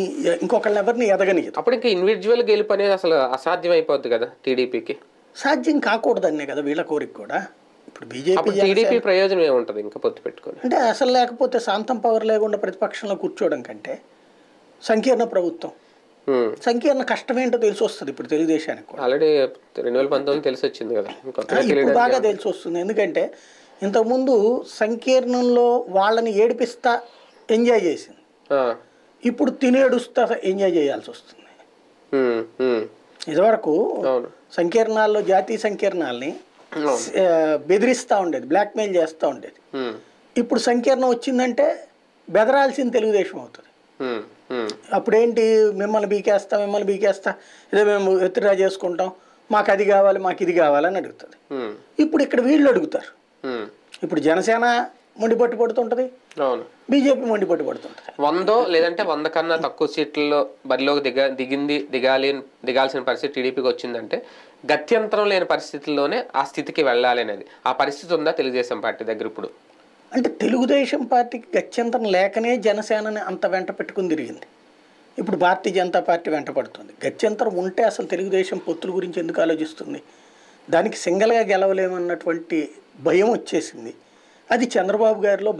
ఇంకొకళ్ళని ఎవరిని ఎదగనియదు. అప్పుడు ఇంకా ఇండివిజువల్ గెలుపు అనేది అసలు అసాధ్యం అయిపోద్ది కదా టీడీపీకి. సాధ్యం కాకూడదనే కదా వీళ్ళ కోరిక కూడా. ఇప్పుడు బీజేపీ టీడీపీ ప్రయోజనం ఏముంటుంది ఇంకా పొత్తు పెట్టుకొని? అంటే అసలు లేకపోతే శాంతం పవర్ లేకుండా ప్రతిపక్షంలో కూర్చోవడం కంటే సంకీర్ణ ప్రభుత్వం, సంకీర్ణ కష్టం ఏంటో తెలిసి వస్తుంది ఇప్పుడు తెలుగుదేశానికి కూడా. ఆల్రెడీ 2019 తెలిసి వచ్చింది కదా, ఇప్పుడు బాగా తెలిసి వస్తుంది. ఎందుకంటే ఇంతకుముందు సంకీర్ణంలో వాళ్ళని ఏడిపిస్తా ఎంజాయ్ చేసింది, ఇప్పుడు తినేడుస్తా ఎంజాయ్ చేయాల్సి వస్తుంది. ఇదివరకు సంకీర్ణాల్లో జాతీయ సంకీర్ణాలని బెదిరిస్తూ ఉండేది, బ్లాక్మెయిల్ చేస్తూ ఉండేది. ఇప్పుడు సంకీర్ణం వచ్చిందంటే బెదరాల్సిన తెలుగుదేశం అవుతుంది. అప్పుడేంటి, మిమ్మల్ని బీకేస్తా, ఇదే మేము విత్డ్రా చేసుకుంటాం, మాకు అది కావాలి మాకు ఇది కావాలని అడుగుతుంది. ఇప్పుడు ఇక్కడ వీళ్ళు అడుగుతారు. ఇప్పుడు జనసేన మొండిపట్టు పడుతుంటది, బీజేపీ మొండిపట్టు పడుతుంటది. 100 లేదంటే 100 కన్నా తక్కువ సీట్లలో బరిలోకి దిగాల్సిన పరిస్థితి టీడీపీకి వచ్చిందంటే గత్యంతరం లేని పరిస్థితుల్లోనే ఆ స్థితికి వెళ్ళాలి అనేది, ఆ పరిస్థితి ఉందా తెలుగుదేశం పార్టీ దగ్గర ఇప్పుడు? అంటే తెలుగుదేశం పార్టీకి గత్యంతరం లేకనే జనసేనని అంత వెంట పెట్టుకుని తిరిగింది. ఇప్పుడు భారతీయ జనతా పార్టీ వెంట పడుతుంది. గత్యంతరం ఉంటే అసలు తెలుగుదేశం పొత్తుల గురించి ఎందుకు ఆలోచిస్తుంది? దానికి సింగల్గా గెలవలేమన్నటువంటి భయం వచ్చేసింది. అది చంద్రబాబు గారిలో